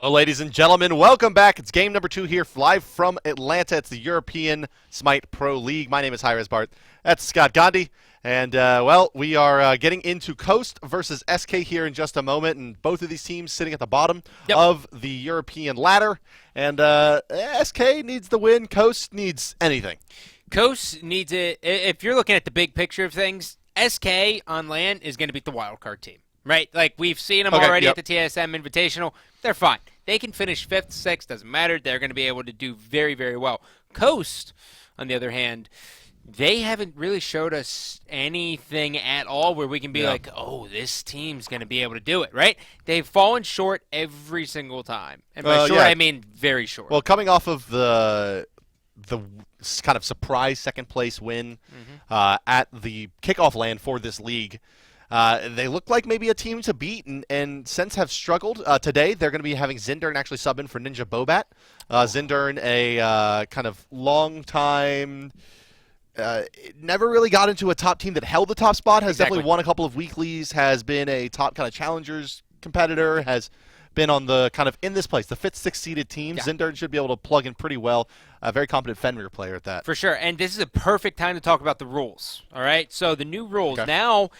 Hello, ladies and gentlemen. Welcome back. It's game number 2 here, live from Atlanta. It's the European Smite Pro League. My name is hi-rez Bart. That's Scott Gandhi. And, well, we are getting into Coast versus SK here in just a moment. And both of these teams sitting at the bottom of the European ladder. And SK needs the win. Coast needs anything. Coast needs it. If you're looking at the big picture of things, SK on land is going to beat the wildcard team. Right? Like, we've seen them already at the TSM Invitational. They're fine. They can finish 5th, 6th, doesn't matter. They're going to be able to do very, very well. Coast, on the other hand, they haven't really showed us anything at all where we can be like, oh, this team's going to be able to do it, right? They've fallen short every single time. And by short, I mean very short. Well, coming off of the kind of surprise second-place win at the kickoff land for this league, they look like maybe a team to beat, and since have struggled. Today, they're going to be having Zindern actually sub in for Ninja Bobat. Zindern, a kind of long time, never really got into a top team that held the top spot, has definitely won a couple of weeklies, has been a top kind of challengers competitor, has been on the kind of in this place, the 5th, 6th seeded team. Yeah. Zindern should be able to plug in pretty well. A very competent Fenrir player at that. For sure, and this is a perfect time to talk about the rules, all right? So the new rules now,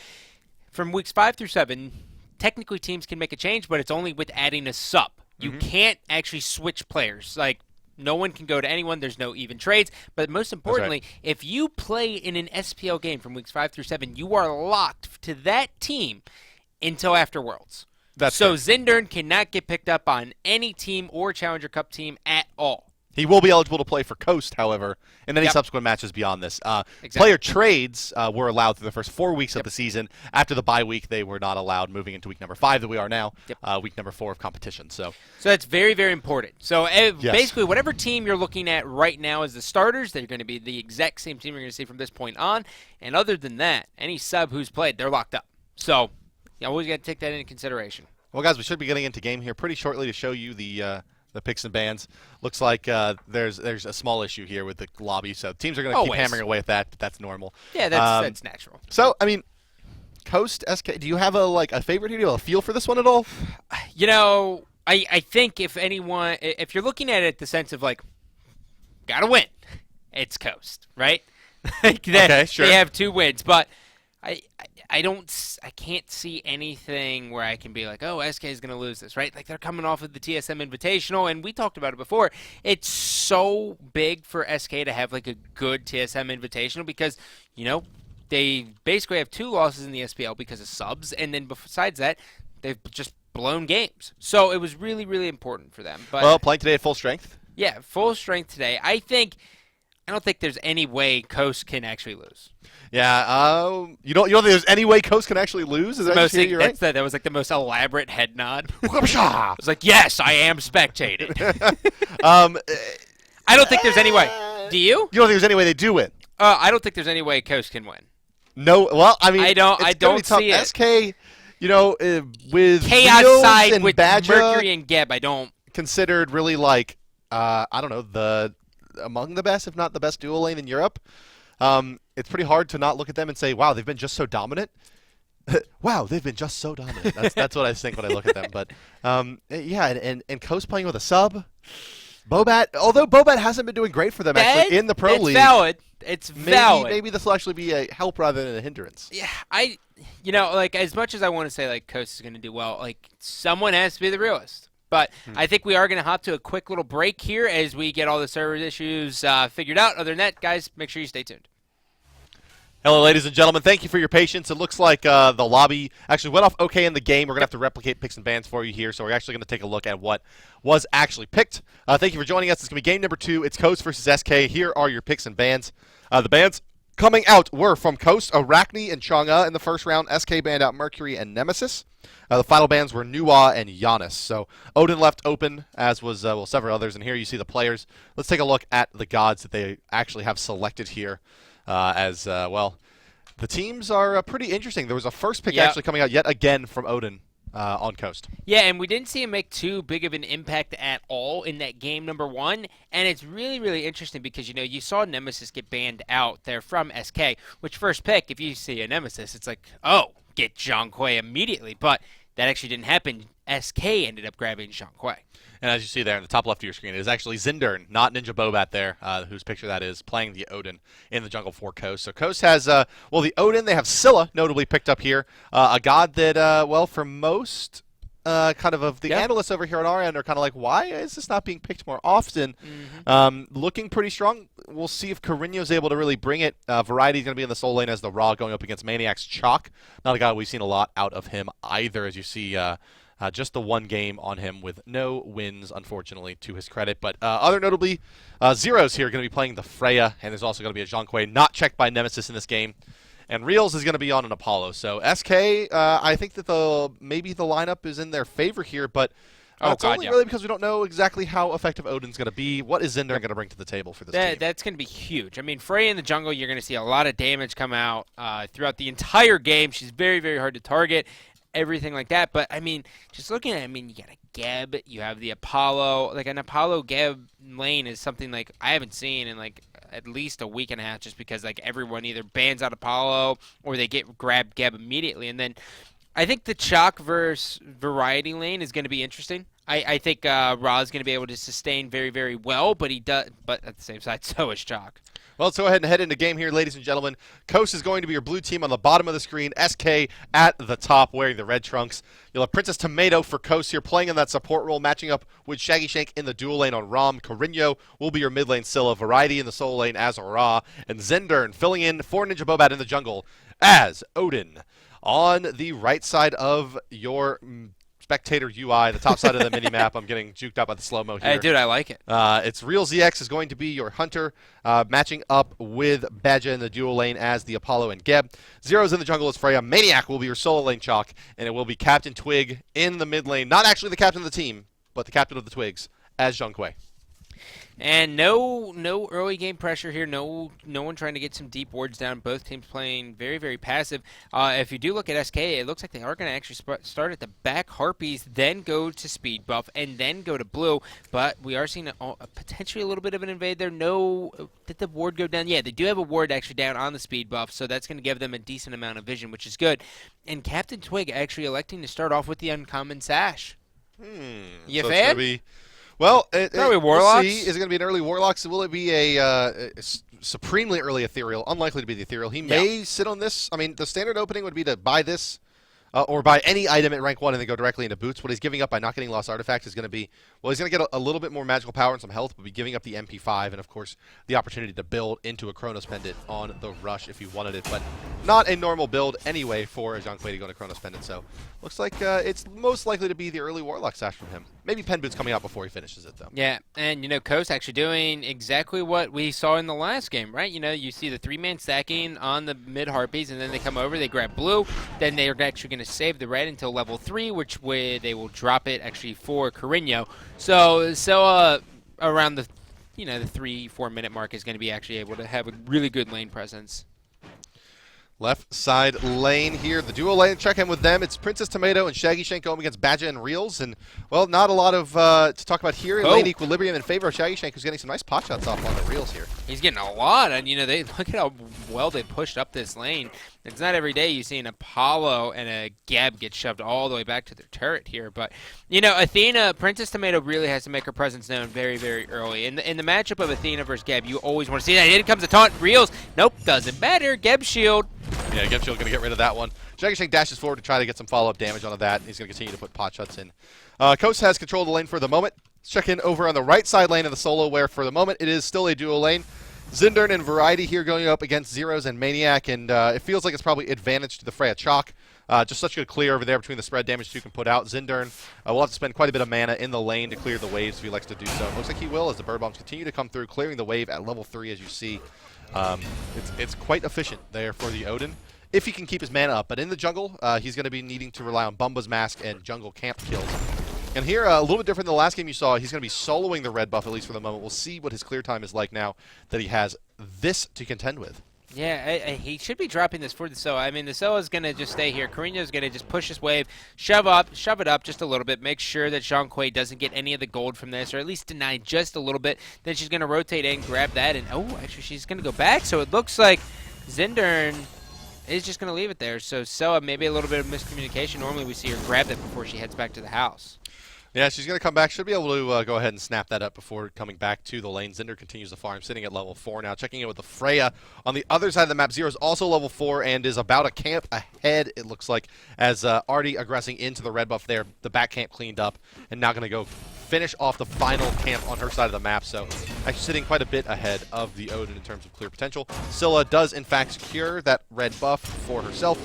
from weeks 5 through 7, technically teams can make a change, but it's only with adding a sub. You can't actually switch players. Like, no one can go to anyone. There's no even trades. But most importantly, if you play in an SPL game from weeks 5 through 7, you are locked to that team until after Worlds. So Zindern cannot get picked up on any team or Challenger Cup team at all. He will be eligible to play for Coast, however, in any subsequent matches beyond this. Player trades were allowed through the first 4 weeks of the season. After the bye week, they were not allowed moving into week number 5 that we are now, week number 4 of competition. So that's very, very important. So basically, whatever team you're looking at right now as the starters, they're going to be the exact same team you're going to see from this point on. And other than that, any sub who's played, they're locked up. So you always got to take that into consideration. Well, guys, we should be getting into game here pretty shortly to show you the picks and bans. Looks like there's a small issue here with the lobby, so teams are going to keep hammering away at that. But that's normal. Yeah, that's natural. So, I mean, Coast, SK, do you have a favorite here? Do you have a feel for this one at all? You know, I think if you're looking at it the sense of like, gotta win, it's Coast, right? Okay, sure. They have 2 wins, but I can't see anything where I can be like, oh, SK is going to lose this, right? Like, they're coming off of the TSM Invitational, and we talked about it before. It's so big for SK to have, like, a good TSM Invitational because, you know, they basically have 2 losses in the SPL because of subs, and then besides that, they've just blown games. So it was really, really important for them. But, well, playing today at full strength? Yeah, full strength today. I don't think there's any way Coast can actually lose. Yeah, you don't think there's any way Coast can actually lose? Is that right? That was like the most elaborate head nod. I was like, yes, I am spectating. I don't think there's any way. Do you? You don't think there's any way they do win? I don't think there's any way Coast can win. No, well, I mean, I don't see it. SK, you know, with Chaos Fields side and with Badger Mercury and Geb, I don't considered really like I don't know, among the best, if not the best dual lane in Europe. It's pretty hard to not look at them and say, wow, they've been just so dominant. Wow, they've been just so dominant. That's what I think when I look at them. But, yeah, and Coast playing with a sub. Bobat, although Bobat hasn't been doing great for them actually in the Pro League. It's valid. Maybe this will actually be a help rather than a hindrance. Yeah, like, as much as I want to say, like, Coast is going to do well, like, someone has to be the realist. But I think we are going to hop to a quick little break here as we get all the server issues figured out. Other than that, guys, make sure you stay tuned. Hello, ladies and gentlemen. Thank you for your patience. It looks like the lobby actually went off okay in the game. We're going to have to replicate picks and bans for you here, so we're actually going to take a look at what was actually picked. Thank you for joining us. It's going to be game number 2. It's Coast versus SK. Here are your picks and bans. The bans coming out were from Coast, Arachne, and Chang'e in the first round. SK banned out Mercury and Nemesis. The final bans were Nuwa and Giannis. So Odin left open, as was several others. And here you see the players. Let's take a look at the gods that they actually have selected here. The teams are pretty interesting. There was a first pick actually coming out yet again from Odin on Coast. Yeah, and we didn't see him make too big of an impact at all in that game number 1. And it's really, really interesting because, you know, you saw Nemesis get banned out there from SK, which first pick, if you see a Nemesis, it's like, oh, get Zhang Kui immediately. But that actually didn't happen. SK ended up grabbing Zhang Kui. And as you see there in the top left of your screen, it is actually Zindern, not Ninja Bobat there, whose picture that is, playing the Odin in the jungle for Coast. So Coast has, well, the Odin, they have Scylla, notably picked up here, a god that, well, for most kind of the analysts over here on our end are kind of like, why is this not being picked more often? Looking pretty strong. We'll see if Carino's able to really bring it. Variety's going to be in the soul lane as the Raw going up against Maniac's Chalk. Not a guy we've seen a lot out of him either, as you see. Just the one game on him with no wins, unfortunately, to his credit. But other notably, Zeros here going to be playing the Freya, and there's also going to be a Zhang Kui not checked by Nemesis in this game. And Reels is going to be on an Apollo. So SK, I think that maybe the lineup is in their favor here, but it's only really because we don't know exactly how effective Odin's going to be. What is Zindern going to bring to the table for this team? That's going to be huge. I mean, Freya in the jungle, you're going to see a lot of damage come out throughout the entire game. She's very, very hard to target. Everything like that, but I mean, just looking at it, I mean, you got a Geb, you have the Apollo, like an Apollo Geb lane is something like I haven't seen in like at least a week and a half, just because like everyone either bans out Apollo or they grab Geb immediately, and then I think the Chalk versus Variety lane is going to be interesting. I think Ra is going to be able to sustain very, very well, but at the same side, so is Chalk. Well, let's go ahead and head into game here, ladies and gentlemen. Coast is going to be your blue team on the bottom of the screen. SK at the top wearing the red trunks. You'll have Princess Tomato for Coast here playing in that support role, matching up with Shaggy Shank in the dual lane on Rom. Carino will be your mid lane Scylla. Variety in the soul lane as Ra. And Zindern filling in for Ninja Bobat in the jungle as Odin. On the right side of your spectator UI, the top side of the mini-map. I'm getting juked up by the slow-mo here. Hey, dude, I like it. It's Real ZX is going to be your Hunter, matching up with Badja in the dual lane as the Apollo and Geb. Zeros in the jungle is Freya. Maniac will be your solo lane Chalk, and it will be Captain Twig in the mid lane. Not actually the captain of the team, but the captain of the Twigs as Zhang Kui. And no early game pressure here. No one trying to get some deep wards down. Both teams playing very, very passive. If you do look at SK, it looks like they are going to actually start at the back Harpies, then go to speed buff, and then go to blue. But we are seeing potentially a little bit of an invade there. Did the ward go down? Yeah, they do have a ward actually down on the speed buff, so that's going to give them a decent amount of vision, which is good. And Captain Twig actually electing to start off with the uncommon sash. You so fan? Well, probably Warlocks. We'll see. Is it going to be an early Warlocks? Will it be a supremely early Ethereal? Unlikely to be the Ethereal. He may sit on this. I mean, the standard opening would be to buy this or buy any item at rank 1 and then go directly into boots. What he's giving up by not getting Lost Artifacts is going to be, well, he's going to get a little bit more magical power and some health, but be giving up the MP5 and, of course, the opportunity to build into a Chronos Pendant on the Rush if he wanted it. But not a normal build anyway for a Zhang Kui to go to Chronos Pendant. So looks like it's most likely to be the early Warlock Sash from him. Maybe Pen Boots coming out before he finishes it, though. Yeah, and, Coast actually doing exactly what we saw in the last game, right? You see the 3-man stacking on the mid-Harpies, and then they come over, they grab blue, then they're actually going to save the red until level 3, which way they will drop it actually for Carino. So around the, the 3-4 minute mark is going to be actually able to have a really good lane presence. Left side lane here, the dual lane, check in with them. It's Princess Tomato and Shaggy Shank going against Badja and Reels. And, well, not a lot of to talk about here. Lane equilibrium in favor of Shaggy Shank, who's getting some nice pot shots off on the Reels here. He's getting a lot, and, they look at how well they pushed up this lane. It's not every day you see an Apollo and a Geb get shoved all the way back to their turret here. But, Athena, Princess Tomato really has to make her presence known very, very early. In the matchup of Athena versus Geb, you always want to see that. Here comes a taunt. Reels. Nope, doesn't matter. Geb shield. Yeah, Geb shield going to get rid of that one. Shaggy Shank dashes forward to try to get some follow-up damage onto that. He's going to continue to put pot shots in. Coast has control of the lane for the moment. Let's check in over on the right side lane of the solo, where for the moment it is still a dual lane. Zindern and Variety here going up against Zeros and Maniac, and it feels like it's probably advantage to the Freya Chalk. Just such good clear over there between the spread damage you can put out. Zindern will have to spend quite a bit of mana in the lane to clear the waves if he likes to do so. Looks like he will as the Bird Bombs continue to come through, clearing the wave at level 3 as you see. It's quite efficient there for the Odin, if he can keep his mana up. But in the jungle, he's going to be needing to rely on Bumba's Mask and jungle camp kills. And here, a little bit different than the last game you saw, he's going to be soloing the red buff, at least for the moment. We'll see what his clear time is like now that he has this to contend with. Yeah, he should be dropping this for the Soa. I mean, the Soa is going to just stay here. Carino's going to just push his wave, shove it up just a little bit, make sure that Zhang Kui doesn't get any of the gold from this, or at least deny just a little bit. Then she's going to rotate in, grab that, and, actually she's going to go back. So it looks like Zindern is just going to leave it there. So Soa, maybe a little bit of miscommunication. Normally we see her grab that before she heads back to the house. Yeah, she's going to come back. Should be able to go ahead and snap that up before coming back to the lane. Zinder continues the farm, sitting at level 4 now. Checking in with the Freya on the other side of the map. Zero is also level 4 and is about a camp ahead, it looks like, as Artie aggressing into the red buff there. The back camp cleaned up, and now going to go finish off the final camp on her side of the map. So actually sitting quite a bit ahead of the Odin in terms of clear potential. Scylla does, in fact, secure that red buff for herself.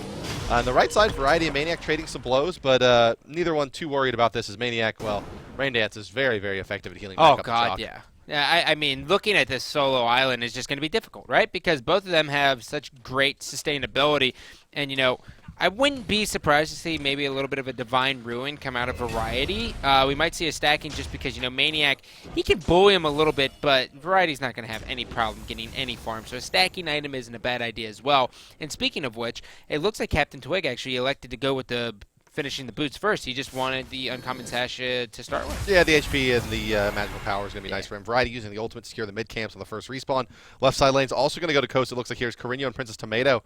On the right side, Variety and Maniac trading some blows, but neither one too worried about this as Maniac, well, Rain Dance is very, very effective at healing back up the chalk. Yeah. Yeah, I mean, looking at this solo island is just going to be difficult, right? Because both of them have such great sustainability. And, you know, I wouldn't be surprised to see maybe a little bit of a Divine Ruin come out of Variety. We might see a stacking just because, you know, Maniac, he can bully him a little bit, but Variety's not going to have any problem getting any farm. So a stacking item isn't a bad idea as well. And speaking of which, it looks like Captain Twig actually elected to go with the finishing the boots first. He just wanted the uncommon sash to start with. Yeah, the HP and the magical power is going to be nice for him. Variety using the ultimate to secure the mid camps on the first respawn. Left side lane's also going to go to Coast. It looks like here's Carino and Princess Tomato.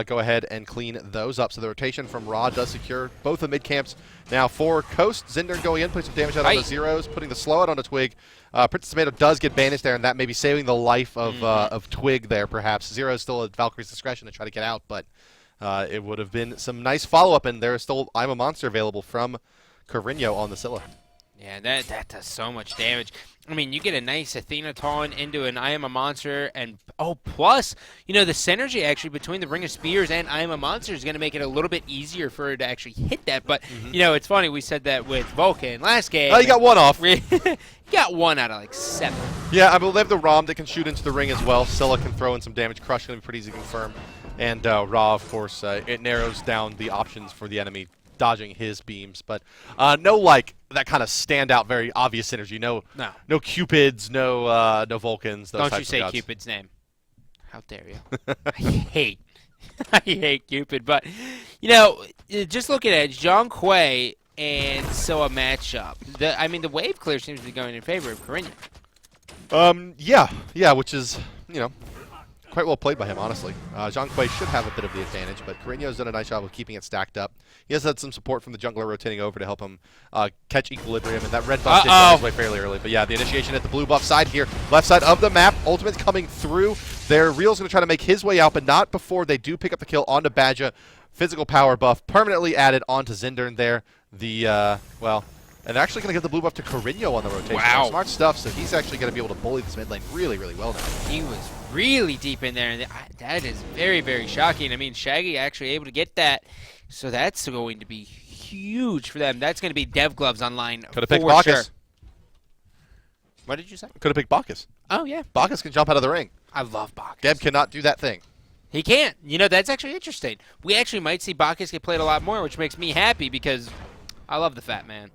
Go ahead and clean those up. So the rotation from Raw does secure both the mid camps. Now for Coast, Zinder going in, putting some damage out on the Zeros, putting the slow out on the Twig. Princess Tomato does get banished there, and that may be saving the life of Twig there, perhaps. Zero is still at Valkyrie's discretion to try to get out, but it would have been some nice follow-up, and there is still I'm a Monster available from Carino on the Scylla. Yeah, that does so much damage. I mean, you get a nice Athena taunt into an I Am a Monster, and plus, you know, the synergy actually between the Ring of Spears and I Am a Monster is going to make it a little bit easier for her to actually hit that. But, you know, it's funny, we said that with Vulcan last game. Oh, you got one off. You got 1 out of like 7. Yeah, I believe they have the Rom that can shoot into the ring as well. Scylla can throw in some damage. Crush going to be pretty easy to confirm. And Ra, of course, it narrows down the options for the enemy, dodging his beams. But no, like, that kind of standout, very obvious synergy. No Cupids, no Vulcans. Those Don't you say Cupid's name. How dare you. I hate Cupid. But, you know, just looking at Zhang Kui and Soa matchup, the wave clear seems to be going in favor of Carino. Yeah, which is, you know, quite well played by him, honestly. Zhang Kui should have a bit of the advantage, but Carino's done a nice job of keeping it stacked up. He has had some support from the jungler rotating over to help him catch equilibrium, and that red buff did go his way fairly early. But yeah, the initiation at the blue buff side here, left side of the map, ultimate coming through. Their Real's going to try to make his way out, but not before they do pick up the kill onto Badja. Physical power buff permanently added onto Zindern there. And they're actually going to get the blue buff to Carino on the rotation. Wow. Smart stuff, so he's actually going to be able to bully this mid lane really, really well now. He was really deep in there, and that is very, very shocking. I mean, Shaggy actually able to get that, so that's going to be huge for them. That's going to be Dev Gloves online. Could have picked Bacchus. Sure. What did you say? Could have picked Bacchus. Oh, yeah. Bacchus can jump out of the ring. I love Bacchus. Deb cannot do that thing. He can't. You know, that's actually interesting. We actually might see Bacchus get played a lot more, which makes me happy because I love the fat man.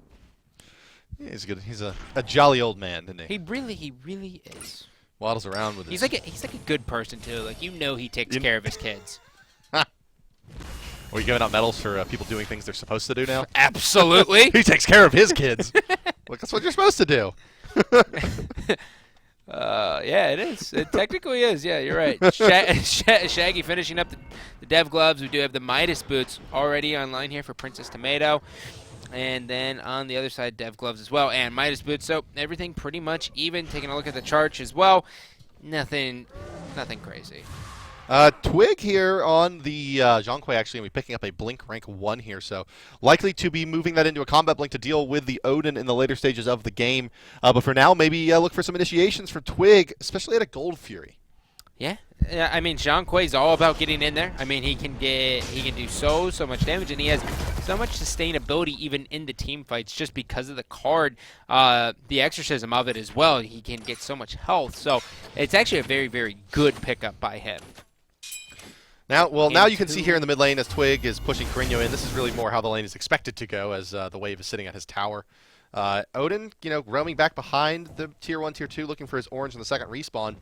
Yeah, he's good. He's a jolly old man, isn't he? He really is. Waddles around with his... He's like a good person, too. Like, you know he takes care of his kids. Are you giving out medals for people doing things they're supposed to do now? Absolutely. He takes care of his kids. Look, that's what you're supposed to do. Yeah, it is. It technically is. Yeah, you're right. Shaggy finishing up the Dev Gloves. We do have the Midas Boots already online here for Princess Tomato. And then on the other side, Dev Gloves as well, and Midas Boots. So everything pretty much even. Taking a look at the charts as well, nothing crazy. Twig here on the Zhang Kui actually going to be picking up a Blink rank 1 here, so likely to be moving that into a combat blink to deal with the Odin in the later stages of the game. But for now, maybe look for some initiations for Twig, especially at a Gold Fury. Yeah, I mean, Zhang Kui's all about getting in there. I mean, he can do so much damage, and he has so much sustainability even in the team fights just because of the card, the exorcism of it as well. He can get so much health, so it's actually a very, very good pickup by him. Now you can see here in the mid lane as Twig is pushing Carino in. This is really more how the lane is expected to go as the wave is sitting at his tower. Odin, roaming back behind the Tier 1, Tier 2, looking for his orange in the second respawn.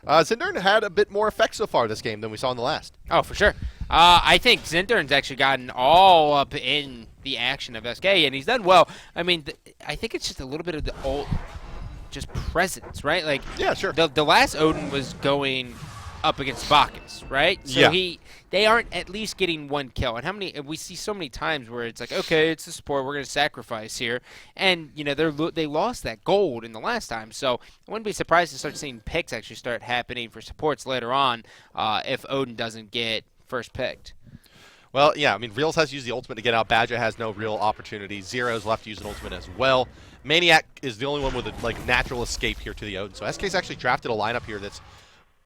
Zindern had a bit more effect so far this game than we saw in the last. Oh, for sure. I think Zindern's actually gotten all up in the action of SK, and he's done well. I mean, I think it's just a little bit of the old, just presence, right? Like, yeah, sure. The last Odin was going up against Bacchus, right? So yeah. they aren't at least getting one kill. And how many we see so many times where it's like, okay, it's the support, we're going to sacrifice here, and they lost that gold in the last time. So I wouldn't be surprised to start seeing picks actually start happening for supports later on if Odin doesn't get first picked. Well, yeah, I mean, Reels has used the ultimate to get out. Badger has no real opportunity. Zero's left to use an ultimate as well. Maniac is the only one with a natural escape here to the Odin. So SK's actually drafted a lineup here that's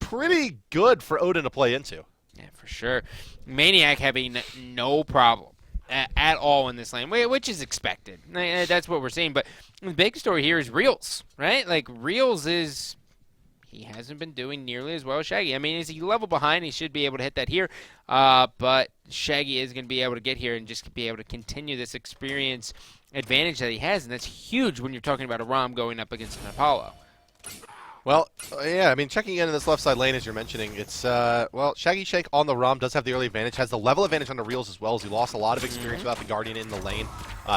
pretty good for Odin to play into. Yeah, for sure. Maniac having no problem at all in this lane, which is expected. That's what we're seeing. But the big story here is Reels, right? Like, Reels he hasn't been doing nearly as well as Shaggy. I mean, is he level behind? He should be able to hit that here. But Shaggy is going to be able to get here and just be able to continue this experience advantage that he has. And that's huge when you're talking about a ROM going up against an Apollo. Well, yeah, I mean, checking in this left side lane, as you're mentioning, it's, well, Shaggy Shake on the ROM does have the early advantage, has the level advantage on the Reels as well, as he lost a lot of experience without the Guardian in the lane.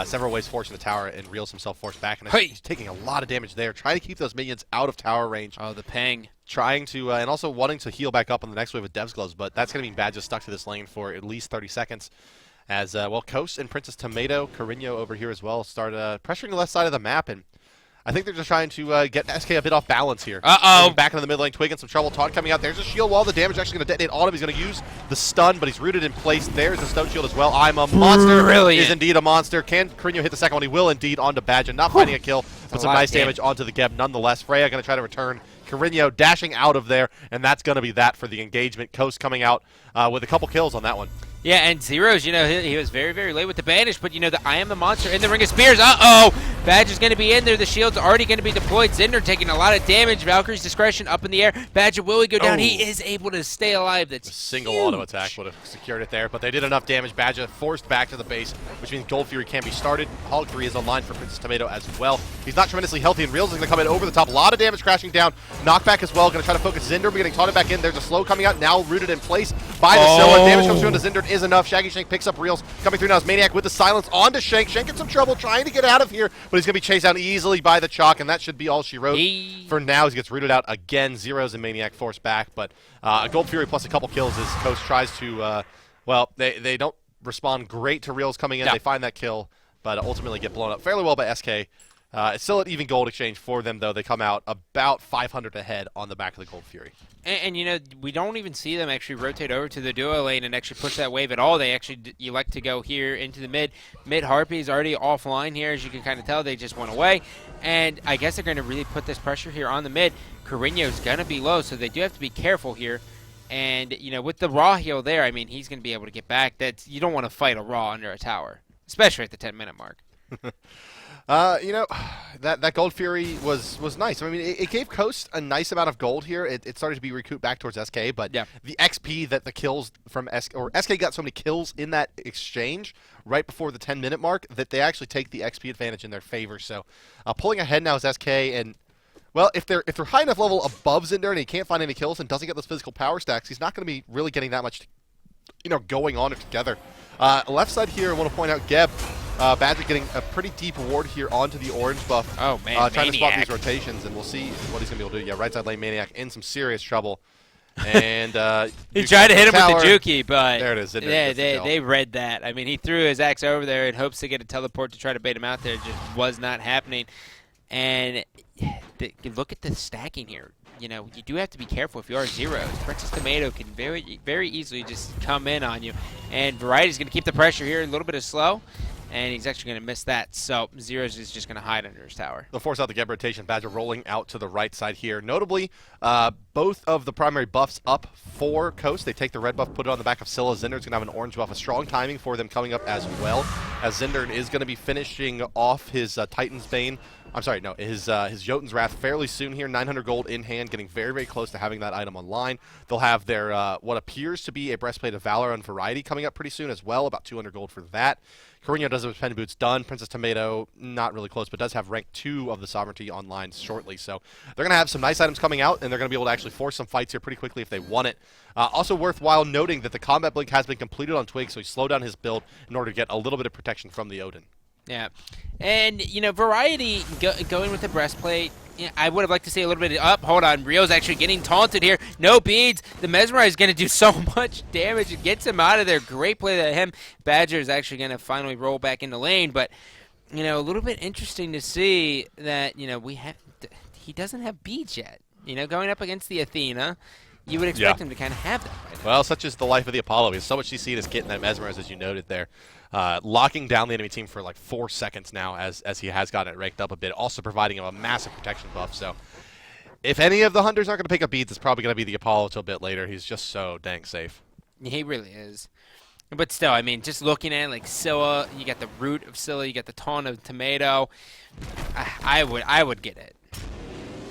Several ways forcing the tower, and Reels himself forced back, and he's taking a lot of damage there, trying to keep those minions out of tower range. Oh, the ping. Trying to, and also wanting to heal back up on the next wave with Dev's Gloves, but that's going to mean Bad just stuck to this lane for at least 30 seconds. As, well, Coast and Princess Tomato, Carino over here as well, start pressuring the left side of the map, and I think they're just trying to get SK a bit off balance here. Back into the mid lane, Twig in some trouble. Taunt coming out. There's a shield wall. The damage actually going to detonate on him. He's going to use the stun, but he's rooted in place. There's the stone shield as well. I'm a monster. Brilliant. Is indeed a monster. Can Carino hit the second one? He will indeed onto Badger. Not finding a kill, but some nice damage onto the Geb nonetheless. Freya going to try to return. Carino dashing out of there, and that's going to be that for the engagement. Coast coming out with a couple kills on that one. Yeah, and Zero's, he was very, very late with the banish, but, the I am the monster in the Ring of Spears. Uh-oh! Badger's going to be in there. The shield's already going to be deployed. Zinder taking a lot of damage. Valkyrie's discretion up in the air. Badger, will he go down? He is able to stay alive. That's a single huge. auto attack would have secured it there, but they did enough damage. Badger forced back to the base, which means Gold Fury can be started. Hog 3 is online for Princess Tomato as well. He's not tremendously healthy, and Reels is going to come in over the top. A lot of damage crashing down. Knockback as well. Going to try to focus Zinder, but getting taunted back in. There's a slow coming out, now rooted in place by the Scylla. Damage comes through into Zinder is enough. Shaggy Shank picks up Reels. Coming through now is Maniac with the silence onto Shank. Shank in some trouble trying to get out of here, but he's going to be chased down easily by the Chalk, and that should be all she wrote. For now, he gets rooted out again. Zeros and Maniac forced back, but a Gold Fury plus a couple kills as Coast tries to, well, they don't respond great to Reels coming in. They find that kill, but ultimately get blown up fairly well by SK. It's still an even gold exchange for them, though. They come out about 500 ahead on the back of the Gold Fury. And we don't even see them actually rotate over to the duo lane and actually push that wave at all. They actually elect to go here into the mid. Mid Harpy is already offline here, as you can kind of tell. They just went away. And I guess they're going to really put this pressure here on the mid. Carino's going to be low, so they do have to be careful here. And, with the Raw heal there, I mean, he's going to be able to get back. You don't want to fight a Raw under a tower, especially at the 10-minute mark. That Gold Fury was nice. I mean, it gave Coast a nice amount of gold here. It started to be recouped back towards SK, but the XP that the kills from SK got so many kills in that exchange right before the 10-minute mark that they actually take the XP advantage in their favor. So pulling ahead now is SK, and well, if they're high enough level above Zinder and he can't find any kills and doesn't get those physical power stacks, he's not going to be really getting that much, going on together. Left side here, I want to point out Geb. Badger getting a pretty deep ward here onto the orange buff. Oh, man, trying to spot these rotations, and we'll see what he's going to be able to do. Yeah, right side lane Maniac in some serious trouble. And he tried to hit him with the Juki, but there it is. They read that. I mean, he threw his axe over there in hopes to get a teleport to try to bait him out there. It just was not happening. And look at the stacking here. You do have to be careful if you are Zeros. Princess Tomato can very, very easily just come in on you. And Variety's going to keep the pressure here, a little bit of slow. And he's actually going to miss that. So Zeros is just going to hide under his tower. They'll force out the Geb rotation. Badger rolling out to the right side here. Notably, both of the primary buffs up for Coast. They take the red buff, put it on the back of Scylla. Zinder's going to have an orange buff. A strong timing for them coming up as well, as Zinder is going to be finishing off his Titan's Bane. I'm sorry, no, his Jotun's Wrath fairly soon here. 900 gold in hand, getting very, very close to having that item online. They'll have their what appears to be a Breastplate of Valor on Variety coming up pretty soon as well, about 200 gold for that. Carino does have his pen boots done. Princess Tomato, not really close, but does have rank 2 of the Sovereignty online shortly. So they're going to have some nice items coming out, and they're going to be able to actually force some fights here pretty quickly if they want it. Also worthwhile noting that the Combat Blink has been completed on Twig, so he slowed down his build in order to get a little bit of protection from the Odin. Yeah. And, Variety going with the breastplate, I would have liked to see a little bit up. Hold on, Rio's actually getting taunted here. No beads. The Mesmerize is going to do so much damage. It gets him out of there. Great play to him. Badger is actually going to finally roll back in the lane, but a little bit interesting to see that he doesn't have beads yet. Going up against the Athena, you would expect him to kind of have that by now. Well, such is the life of the Apollo. He's so much CC'd as getting that Mesmerize, as you noted there. Locking down the enemy team for like 4 seconds now as he has gotten it raked up a bit, also providing him a massive protection buff. So if any of the Hunters aren't going to pick up beads, it's probably going to be the Apollo till a bit later. He's just so dang safe. He really is. But still, I mean, just looking at it, like Scylla, you got the root of Scylla, you got the taunt of Tomato. I would get it.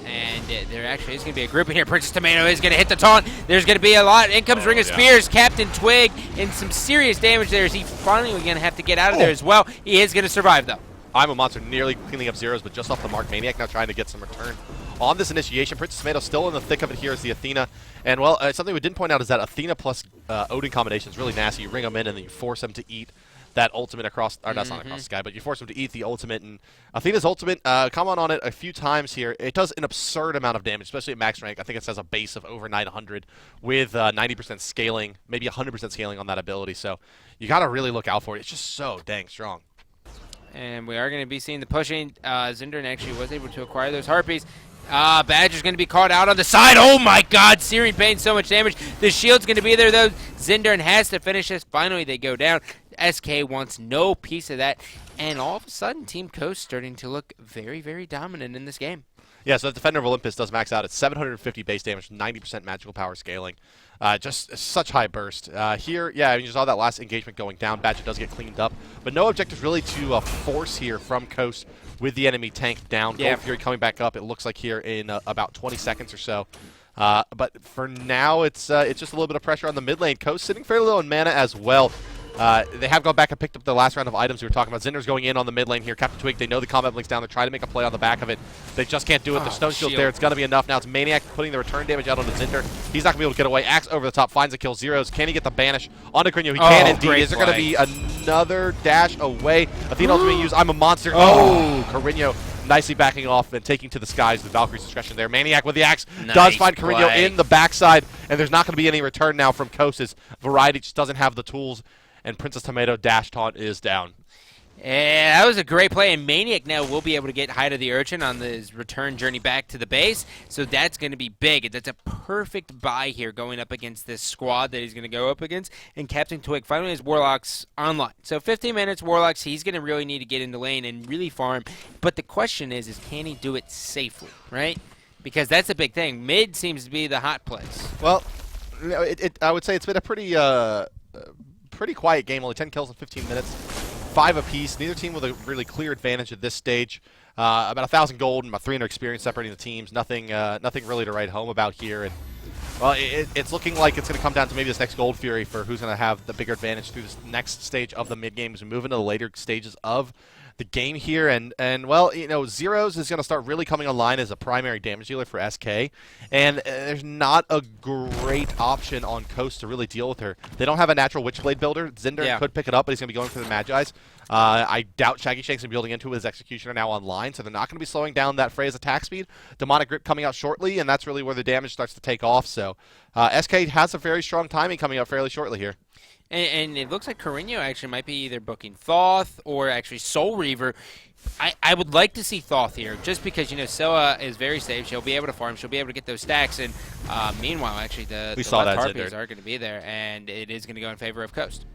And there actually is going to be a group in here. Princess Tomato is going to hit the taunt. There's going to be a lot. In comes Ring of Spears. Captain Twig and some serious damage there. Is he finally going to have to get out of there as well? He is going to survive, though. I'm a Monster nearly cleaning up zeros, but just off the mark. Maniac now trying to get some return on this initiation. Princess Tomato still in the thick of it here as the Athena. And, well, something we didn't point out is that Athena plus Odin combination is really nasty. You ring them in and then you force them to eat that ultimate across, or that's not across the sky, but you force them to eat the ultimate. And Athena's ultimate, comment on it a few times here. It does an absurd amount of damage, especially at max rank. I think it says a base of over 900 with 90% scaling, maybe 100% scaling on that ability. So you got to really look out for it. It's just so dang strong. And we are going to be seeing the pushing. Zindern actually was able to acquire those Harpies. Badger's going to be caught out on the side. Oh, my God. Searing Pain, so much damage. The shield's going to be there, though. Zindern has to finish this. Finally, they go down. SK wants no piece of that. And all of a sudden, Team Coast starting to look very, very dominant in this game. Yeah, so the Defender of Olympus does max out at 750 base damage, 90% magical power scaling. Just such high burst. Here, yeah, you saw that last engagement going down. Badger does get cleaned up. But no objective really to force here from Coast with the enemy tank down. Yeah. Gold Fury coming back up, it looks like here in about 20 seconds or so. But for now, it's just a little bit of pressure on the mid lane. Coast sitting fairly low in mana as well. They have gone back and picked up the last round of items we were talking about. Zinder's going in on the mid lane here. Captain Twig, they know the combat blink's down. They're trying to make a play on the back of it. They just can't do it. The Stone Shield's there. It's going to be enough. Now it's Maniac putting the return damage out onto Zinder. He's not going to be able to get away. Axe over the top, finds a kill. Zeros. Can he get the banish onto Crinio? He can indeed. Is there going to be another dash away? Athena also being used. I'm a monster. Oh, Crinio nicely backing off and taking to the skies. The Valkyrie's discretion there. Maniac with the axe does find Crinio in the backside, and there's not going to be any return now from Coast. Variety just doesn't have the tools. And Princess Tomato dash taunt is down. And that was a great play, and Maniac now will be able to get Hide of the Urchin on his return journey back to the base, so that's going to be big. That's a perfect buy here going up against this squad that he's going to go up against, and Captain Twig finally has Warlocks online. So 15 minutes, Warlocks, he's going to really need to get in the lane and really farm, but the question is can he do it safely, right? Because that's a big thing. Mid seems to be the hot place. Well, I would say it's been a pretty quiet game, only 10 kills in 15 minutes, 5 apiece. Neither team with a really clear advantage at this stage. About 1,000 gold and about 300 experience separating the teams. Nothing really to write home about here. And well, it's looking like it's going to come down to maybe this next Gold Fury for who's going to have the bigger advantage through this next stage of the mid game as we move into the later stages of the game here. And well, Zeros is going to start really coming online as a primary damage dealer for SK, and there's not a great option on Coast to really deal with her. They don't have a natural Witchblade builder. Zinder could pick it up, but he's going to be going for the Magi's. I doubt Shaggy Shank's going to be building into his Executioner now online, so they're not going to be slowing down that Freya's attack speed. Demonic Grip coming out shortly, and that's really where the damage starts to take off. So SK has a very strong timing coming up fairly shortly here. And it looks like Crinio actually might be either booking Thoth or actually Soul Reaver. I would like to see Thoth here, just because, Scylla is very safe. She'll be able to farm. She'll be able to get those stacks. And meanwhile, actually, the left Harpies are going to be there, and it is going to go in favor of Coast.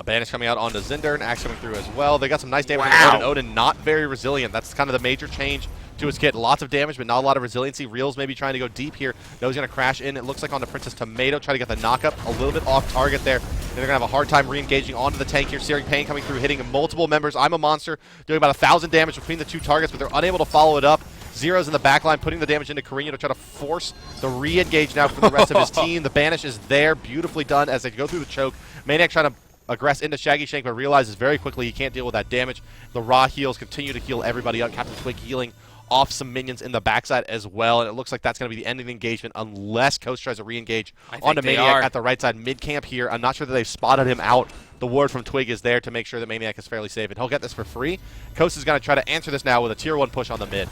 Banish coming out onto Zinder, and Axe coming through as well. They got some nice damage on Odin. Odin not very resilient. That's kind of the major change to his kit. Lots of damage, but not a lot of resiliency. Reels maybe trying to go deep here. No, he's going to crash in. It looks like on the Princess Tomato, try to get the knockup. A little bit off target there. And they're going to have a hard time re-engaging onto the tank here. Searing Pain coming through, hitting multiple members. I'm a Monster, doing about 1,000 damage between the two targets, but they're unable to follow it up. Zero's in the backline, putting the damage into Crinio to try to force the re-engage now from the rest of his team. The Banish is there, beautifully done as they go through the choke. Maniac trying to aggress into Shaggy Shank, but realizes very quickly he can't deal with that damage. The raw heals continue to heal everybody up. Captain Twig healing off some minions in the backside as well, and it looks like that's going to be the end of the engagement unless Coast tries to re-engage onto Maniac at the right side mid-camp here. I'm not sure that they've spotted him out. The ward from Twig is there to make sure that Maniac is fairly safe, and he'll get this for free. Coast is going to try to answer this now with a tier 1 push on the mid.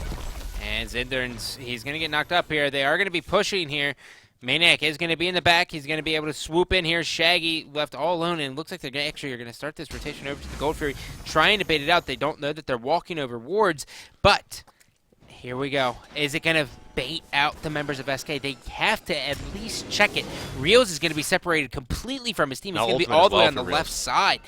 And Zindern's, he's going to get knocked up here. They are going to be pushing here. Maniac is going to be in the back. He's going to be able to swoop in here. Shaggy left all alone, and it looks like they're actually going to start this rotation over to the Gold Fury, trying to bait it out. They don't know that they're walking over wards, but here we go. Is it going to bait out the members of SK? They have to at least check it. Rios is going to be separated completely from his team. He's going to be all the way on the left side.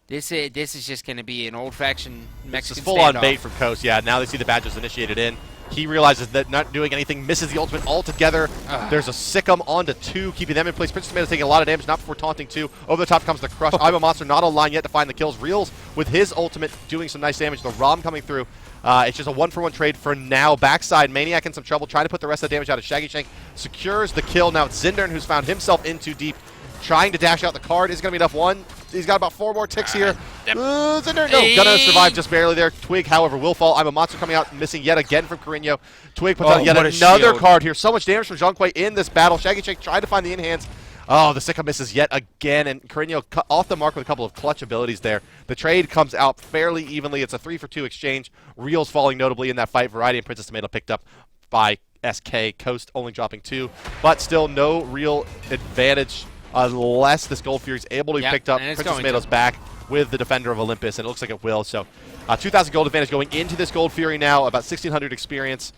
This is just going to be an old-fashioned Mexican standoff. Full-on bait from Coast. Yeah, now they see the Badgers initiated in. He realizes that not doing anything, misses the ultimate altogether. There's a Sick'em onto 2, keeping them in place. Princess Tomato's taking a lot of damage, not before taunting 2. Over the top comes the Crush. I'm a Monster, not online yet to find the kills. Reels with his ultimate doing some nice damage. The Rom coming through. It's just a 1-for-1 trade for now. Backside, Maniac in some trouble, trying to put the rest of the damage out of Shaggy Shank. Secures the kill. Now it's Zindern, who's found himself in too deep, trying to dash out the card. Is going to be enough. One. He's got about 4 more ticks here. Zindern, no, gonna survive just barely there. Twig, however, will fall. I'm a Monster coming out, missing yet again from Carino. Twig puts out yet another card here. So much damage from Zhonghui in this battle. Shaggy Shank tried to find the in-hands. Oh, the Sicka misses yet again, and Carino cut off the mark with a couple of clutch abilities there. The trade comes out fairly evenly. It's a 3-for-2 exchange. Reels falling notably in that fight. Variety and Princess Tomato picked up by SK. Coast only dropping 2, but still no real advantage unless this Gold Fury is able to be picked up. Princess Tomato's back with the Defender of Olympus, and it looks like it will. So 2,000 gold advantage going into this Gold Fury now, about 1,600 experience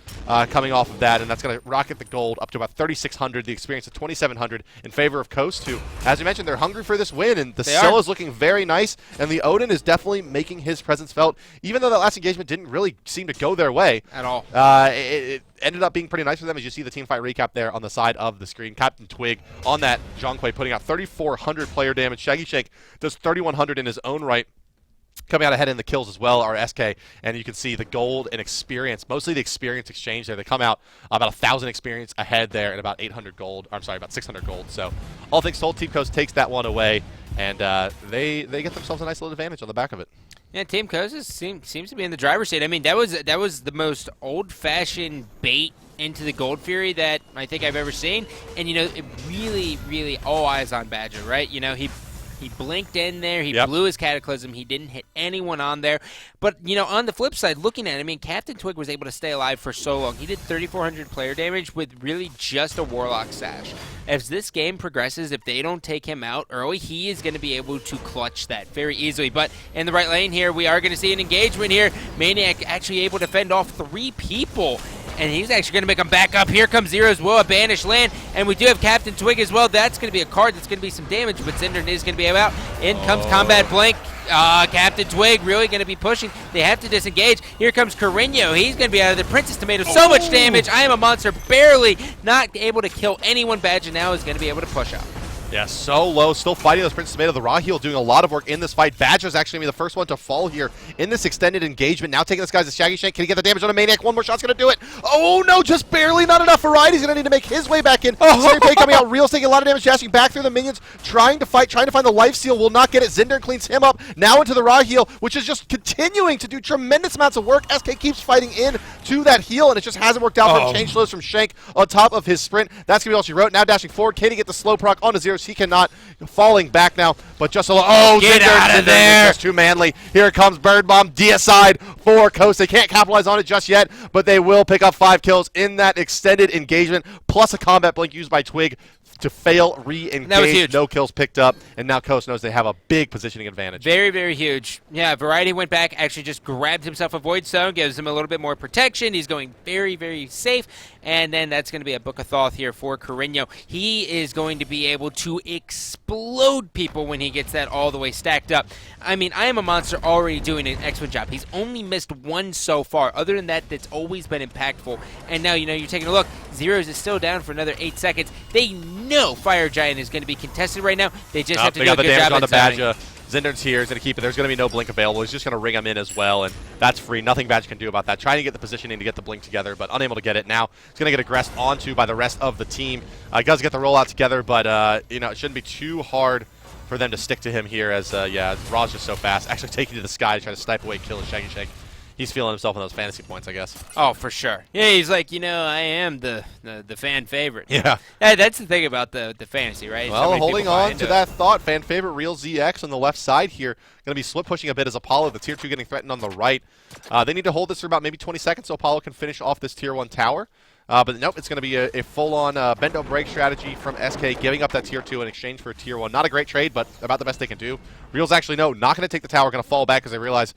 coming off of that, and that's going to rocket the gold up to about 3,600, the experience of 2,700 in favor of Coast, who, as we mentioned, they're hungry for this win, and the Scylla is looking very nice, and the Odin is definitely making his presence felt, even though that last engagement didn't really seem to go their way. At all. It ended up being pretty nice for them, as you see the team fight recap there on the side of the screen. Captain Twig on that Zhonghui putting out 3,400 player damage. Shaggy Shank does 3,100 in his own right. Coming out ahead in the kills as well are SK, and you can see the gold and experience, mostly the experience exchange there. They come out about 1,000 experience ahead there and about 800 gold. I'm sorry, about 600 gold. So all things told, Team Coast takes that one away, and they get themselves a nice little advantage on the back of it. Yeah, Team Coast seems to be in the driver's seat. I mean, that was the most old-fashioned bait into the Gold Fury that I think I've ever seen, and you know, it really all eyes on Badger, right? You know, he blinked in there. He blew his Cataclysm. He didn't hit anyone on there. But, you know, on the flip side, looking at it, I mean, Captain Twig was able to stay alive for so long. He did 3,400 player damage with really just a Warlock Sash. As this game progresses, if they don't take him out early, he is going to be able to clutch that very easily. But in the right lane here, we are going to see an engagement here. Maniac actually able to fend off 3 people. And he's actually going to make them back up. Here comes Zero's Will, a Banished Land. And we do have Captain Twig as well. That's going to be a card that's going to be some damage, but Zindern is going to be out. In comes Combat Blink. Captain Twig really going to be pushing. They have to disengage. Here comes Carino. He's going to be out of the Princess Tomato. So much damage. I am a Monster, barely not able to kill anyone. Badger now is going to be able to push out. Yeah, so low, still fighting those Princess Tomato. The Raw Heel doing a lot of work in this fight. Badger's actually going to be the first one to fall here in this extended engagement. Now taking this guy's a Shaggy Shank. Can he get the damage on a Maniac? One more shot's going to do it. Oh, no, just barely. Not enough. Variety's going to need to make his way back in. Pay coming out. Reel's taking a lot of damage, dashing back through the minions, trying to fight, trying to find the life seal. Will not get it. Zindern cleans him up. Now into the Raw Heel, which is just continuing to do tremendous amounts of work. SK keeps fighting in to that heal, and it just hasn't worked out for him. Change slows from Shank on top of his sprint. That's going to be all she wrote. Now dashing forward. Can he get the slow proc onto Zeros? He cannot. Falling back now, but just a little. Oh, get out of there! Just too manly. Here comes Bird Bomb, deicide for Coast. They can't capitalize on it just yet, but they will pick up 5 kills in that extended engagement, plus a combat blink used by Twig to fail re-engage. That was huge. No kills picked up, and now Coast knows they have a big positioning advantage. Very huge. Yeah, Variety went back, actually just grabbed himself a Void Stone, gives him a little bit more protection. He's going very safe, and then that's going to be a Book of Thoth here for Carino. He is going to be able to explode people when he gets that all the way stacked up. I mean, I am a Monster already doing an excellent job. He's only missed 1 so far. Other than that, that's always been impactful. And now, you know, you're taking a look. Zeros is still down for another 8 seconds. They know Fire Giant is going to be contested right now. They just have to do a good job on the at zoning. Badger. Zindern's here. He's going to keep it. There's going to be no blink available. He's just going to ring him in as well, and that's free. Nothing Badger can do about that. Trying to get the positioning to get the blink together, but unable to get it. Now he's going to get aggressed onto by the rest of the team. He does get the rollout together, but you know, it shouldn't be too hard for them to stick to him here as, yeah, Raw's just so fast. Actually taking to the sky to try to snipe away, kill his Shaggy Shank. he's feeling himself in those fantasy points, I guess. Oh, for sure. Yeah, he's like, I am the fan favorite. Yeah. That's the thing about the fantasy, right? Well, holding on to that thought, fan favorite Real ZX on the left side here. Going to be split pushing a bit as Apollo, the tier 2 getting threatened on the right. They need to hold this for about maybe 20 seconds so Apollo can finish off this tier 1 tower. But nope, it's going to be a full-on bend-don't break strategy from SK, giving up that tier 2 in exchange for a tier 1. Not a great trade, but about the best they can do. Reals actually, no, not going to take the tower, going to fall back because they realize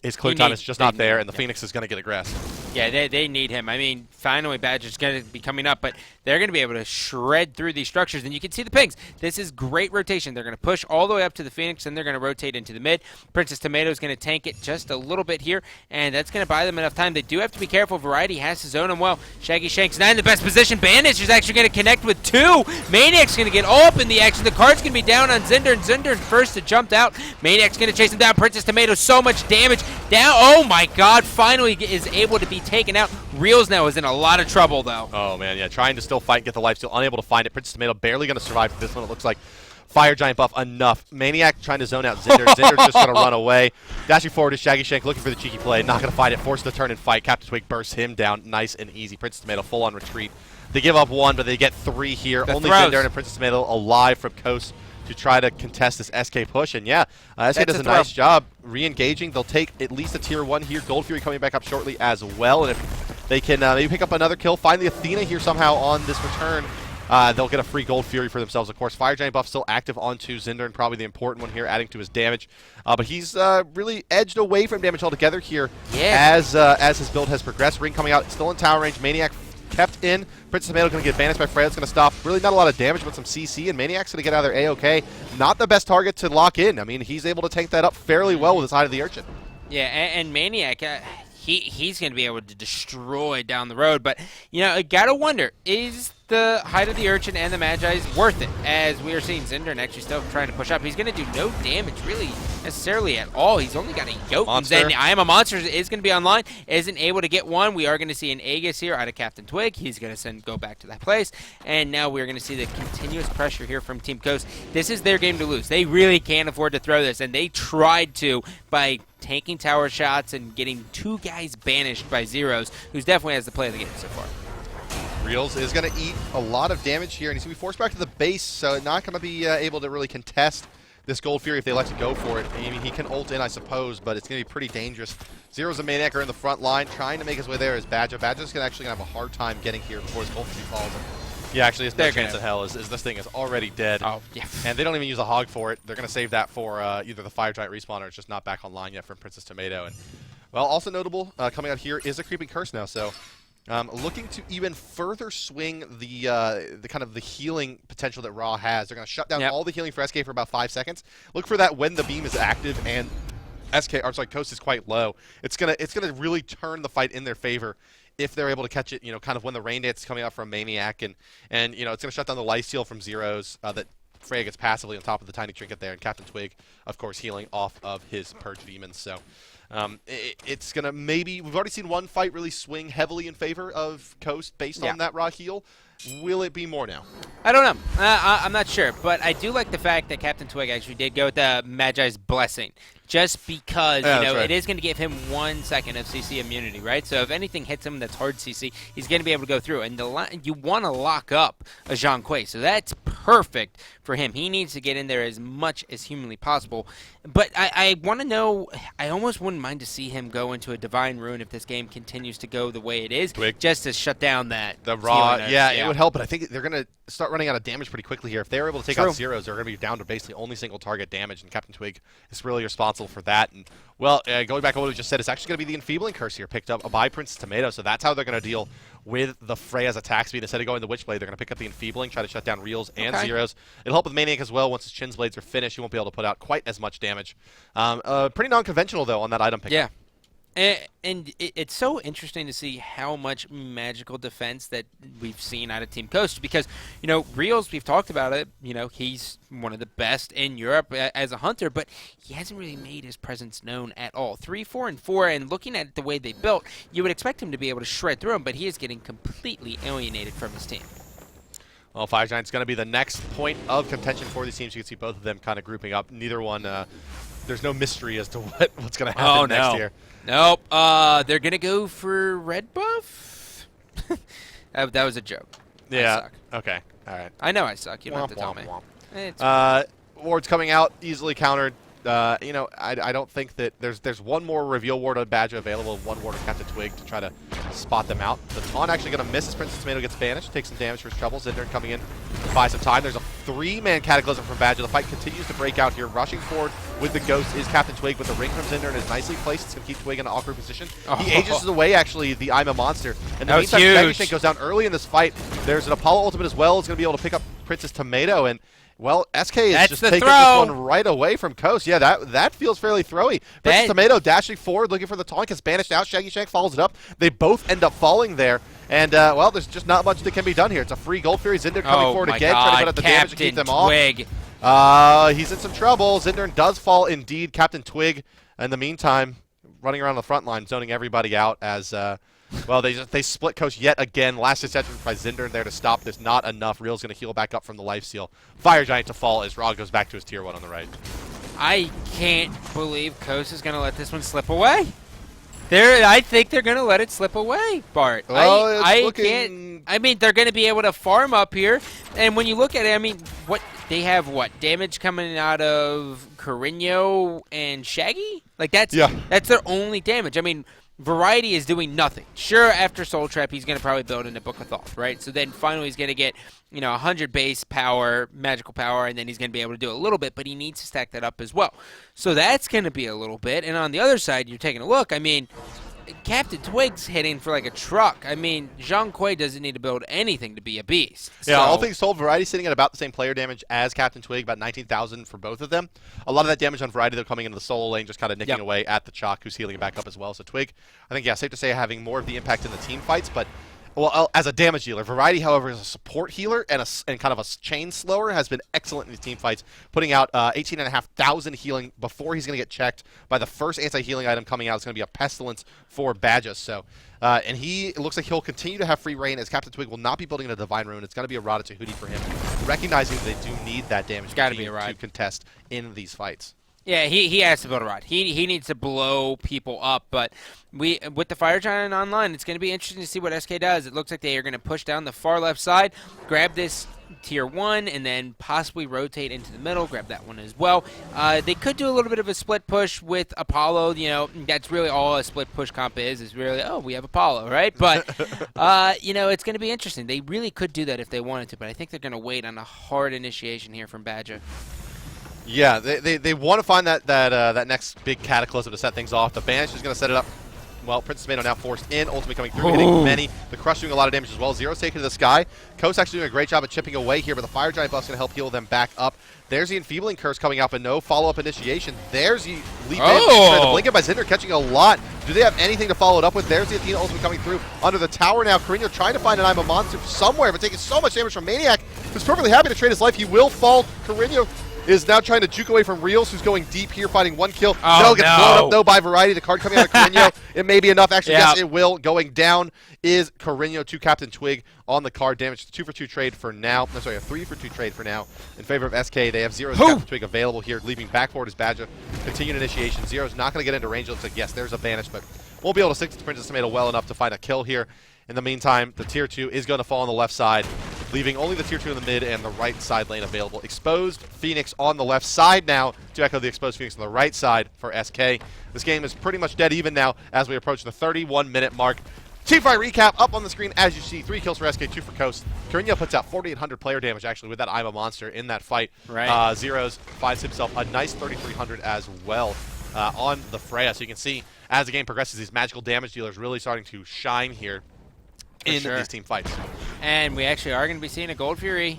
his clear time is just not there, and the Phoenix is going to get aggressed. Yeah, they need him. I mean, finally Badger's going to be coming up, but they're going to be able to shred through these structures, and you can see the pings. This is great rotation. They're going to push all the way up to the Phoenix, and they're going to rotate into the mid. Princess Tomato is going to tank it just a little bit here, and that's going to buy them enough time. They do have to be careful. Variety has to zone him well. Shaggy Shank's not in the best position. Bandage is actually going to connect with 2. Maniac's going to get all up in the action. The card's going to be down on Zinder, and Zinder first to jump out. Maniac's going to chase him down. Princess Tomato, so much damage. Down. Oh, my God. Finally is able to be taken out. Reals now is in a lot of trouble, though. Oh, man, yeah. Trying to still fight and get the life steal. Unable to find it. Princess Tomato barely going to survive for this one. It looks like Fire Giant buff enough. Maniac trying to zone out Zinder. Zinder's just going to run away. Dashing forward to Shaggy Shank looking for the cheeky play. Not going to find it. Forced to turn and fight. Captain Twig bursts him down. Nice and easy. Princess Tomato full on retreat. They give up 1, but they get 3 here. Only Zinder and Princess Tomato alive from Coast to try to contest this SK push. And yeah, SK does a nice job re-engaging. They'll take at least a tier 1 here. Gold Fury coming back up shortly as well. And if they can maybe pick up another kill, find the Athena here somehow on this return, they'll get a free Gold Fury for themselves. Of course, Fire Giant buff still active onto Zinder, and probably the important one here, adding to his damage. But he's really edged away from damage altogether here as his build has progressed. Ring coming out, still in tower range. Maniac kept in. Princess Tomato going to get banished by Freya. It's going to stop. Really not a lot of damage, but some CC, and Maniac's going to get out of there A-OK. Not the best target to lock in. I mean, he's able to tank that up fairly well with his Eye of the Urchin. Yeah, and Maniac, he's going to be able to destroy down the road. But, I got to wonder, is the Height of the Urchin and the Magi worth it? As we are seeing Zinder actually still trying to push up. He's going to do no damage, really, necessarily at all. He's only got a Yoke. And I Am a Monster is going to be online. Isn't able to get one. We are going to see an Aegis here out of Captain Twig. He's going to go back to that place. And now we're going to see the continuous pressure here from Team Coast. This is their game to lose. They really can't afford to throw this. And they tried to by taking tower shots and getting 2 guys banished by Zeros, who's definitely has the play of the game so far. Reals is going to eat a lot of damage here, and he's going to be forced back to the base, so not going to be able to really contest this Gold Fury if they like to go for it. I mean, he can ult in, I suppose, but it's going to be pretty dangerous. Zeros and Maniac are in the front line, trying to make his way there is Badger. Badger's going to actually have a hard time getting here before his Gold Fury falls. Yeah, actually, there's no chance in hell is this thing is already dead. Oh, yeah. And they don't even use a Hog for it. They're going to save that for either the Fire Giant respawn or it's just not back online yet from Princess Tomato. And, well, also notable coming out here is a Creeping Curse now, so looking to even further swing the kind of the healing potential that Raw has. They're going to shut down all the healing for SK for about 5 seconds. Look for that when the beam is active and Coast is quite low. It's gonna really turn the fight in their favor if they're able to catch it. Kind of when the rain dance is coming out from Maniac and it's going to shut down the life steal from Zeros that Freya gets passively on top of the tiny trinket there, and Captain Twig, of course, healing off of his Purge Demons. So. It's going to maybe... We've already seen one fight really swing heavily in favor of Coast based on that raw heal. Will it be more now? I don't know. I'm not sure. But I do like the fact that Captain Twig actually did go with the Magi's Blessing. Just because, it is going to give him 1 second of CC immunity, right? So if anything hits him that's hard CC, he's going to be able to go through. And you want to lock up a Zhang Kui. So that's perfect for him. He needs to get in there as much as humanly possible. But I want to know, I almost wouldn't mind to see him go into a Divine Ruin if this game continues to go the way it is. Twig. Just to shut down that. The raw, it would help, but I think they're going to start running out of damage pretty quickly here. If they're able to take out Zeros, they're going to be down to basically only single target damage, and Captain Twig is really responsible for that. And well, going back to what we just said, it's actually going to be the Enfeebling Curse here, picked up by Princess Tomato, so that's how they're going to deal with the Freya's attack speed. Instead of going the Witchblade, they're going to pick up the Enfeebling, try to shut down Reals and Zeros. It'll help with Maniac as well. Once his Chin's Blades are finished, he won't be able to put out quite as much damage. Pretty non-conventional, though, on that item pickup. Yeah. And it's so interesting to see how much magical defense that we've seen out of Team Coast because, Reals, we've talked about it, he's one of the best in Europe as a hunter, but he hasn't really made his presence known at all. 3, 4, and 4, and looking at the way they built, you would expect him to be able to shred through him, but he is getting completely alienated from his team. Well, Fire Giant's going to be the next point of contention for these teams. You can see both of them kind of grouping up. Neither one, there's no mystery as to what's going to happen next year. Nope. They're going to go for red buff? That was a joke. Yeah. I suck. Okay. All right. I know I suck. You don't have to tell me. It's Ward's coming out, easily countered. You know, I don't think that there's one more reveal ward on Badger available, one ward on Captain Twig to try to spot them out. The taunt actually going to miss as Princess Tomato gets banished, takes some damage for his troubles. Zinder coming in to buy some time. There's a 3-man Cataclysm from Badger. The fight continues to break out here. Rushing forward with the Ghost is Captain Twig, but the ring from Zinder is nicely placed. It's going to keep Twig in an awkward position. He ages away, actually, the I'm a Monster. And the meantime, Shaggy Shank goes down early in this fight. There's an Apollo ultimate as well. It's going to be able to pick up Princess Tomato, and well, SK is just taking this one right away from Coast. Yeah, that feels fairly throwy. Princess Tomato dashing forward, looking for the taunt, gets banished out. Shaggy Shank follows it up. They both end up falling there. And, well, there's just not much that can be done here. It's a free Gold Fury. Zinder coming forward again, trying to put out the damage to keep them off. He's in some trouble. Zinder does fall indeed. Captain Twig, in the meantime, running around the front line, zoning everybody out as... well, they split Coast yet again. Last attempt by Zinder there to stop this. Not enough. Real's going to heal back up from the lifesteal. Fire Giant to fall as Ra goes back to his tier 1 on the right. I can't believe Coast is going to let this one slip away. I think they're going to let it slip away, Bart. Well, I can't. I mean, they're going to be able to farm up here. And when you look at it, I mean, they have damage coming out of Carino and Shaggy? Like, that's their only damage. I mean, Variety is doing nothing. Sure, after Soul Trap, he's going to probably build into Book of Thoth, right? So then finally he's going to get, 100 base power, magical power, and then he's going to be able to do a little bit, but he needs to stack that up as well. So that's going to be a little bit. And on the other side, you're taking a look. I mean, Captain Twig's hitting for like a truck. I mean, Zhang Kui doesn't need to build anything to be a beast. Yeah, all things told, Variety sitting at about the same player damage as Captain Twig, about 19,000 for both of them. A lot of that damage on Variety, they're coming into the solo lane, just kind of nicking away at the Chalk, who's healing it back up as well. So Twig, I think, safe to say, having more of the impact in the team fights, but... Well, as a damage dealer, Variety, however, is a support healer and kind of a chain slower, has been excellent in these team fights, putting out 18,500 healing before he's going to get checked by the first anti-healing item coming out. It's going to be a Pestilence for Badges. So, and it looks like he'll continue to have free reign as Captain Twig will not be building a Divine Rune. It's going to be a Rada Tahuti for him, recognizing they do need that damage to contest in these fights. Yeah, he has to build a rod. He needs to blow people up, but with the Fire Giant online, it's going to be interesting to see what SK does. It looks like they are going to push down the far left side, grab this tier 1, and then possibly rotate into the middle, grab that one as well. They could do a little bit of a split push with Apollo. That's really all a split push comp is really, we have Apollo, right? But, it's going to be interesting. They really could do that if they wanted to, but I think they're going to wait on a hard initiation here from Badger. Yeah, they want to find that next big Cataclysm to set things off. The Banish is going to set it up. Well, Princess Tomato now forced in, ultimately coming through, hitting many. The Crush doing a lot of damage as well. Zero's taken to the sky. Coast actually doing a great job at chipping away here, but the Fire Giant buff's going to help heal them back up. There's the Enfeebling Curse coming out, but no follow-up initiation. There's the leap in. The Blink by Zinder catching a lot. Do they have anything to follow it up with? There's the Athena ultimate coming through under the tower now. Carino trying to find an I'm a Monster somewhere, but taking so much damage from Maniac, who's perfectly happy to trade his life. He will fall. Carino is now trying to juke away from Reels, who's going deep here, finding one kill. Gets blown up, though, by Variety. The card coming out of Carino. It may be enough. Actually, yes, it will. Going down is Carino to Captain Twig on the card. Damage 2-for-2 trade for now. No, sorry, a 3-for-2 trade for now in favor of SK. They have Zero's Captain Twig available here, leaving back forward as Badger. Continued initiation. Zero's not going to get into range. It looks like, yes, there's a banish, but won't be able to stick to Princess Tomato well enough to find a kill here. In the meantime, the tier 2 is going to fall on the left side, leaving only the tier 2 in the mid and the right side lane available. Exposed Phoenix on the left side now to echo the exposed Phoenix on the right side for SK. This game is pretty much dead even now as we approach the 31-minute mark. Teamfight recap up on the screen as you see. 3 kills for SK, 2 for Coast. Carino puts out 4,800 player damage actually with that I'm a Monster in that fight. Right. Zeros finds himself a nice 3,300 as well on the Freya. So you can see as the game progresses, these magical damage dealers really starting to shine here in these team fights. And we actually are going to be seeing a Gold Fury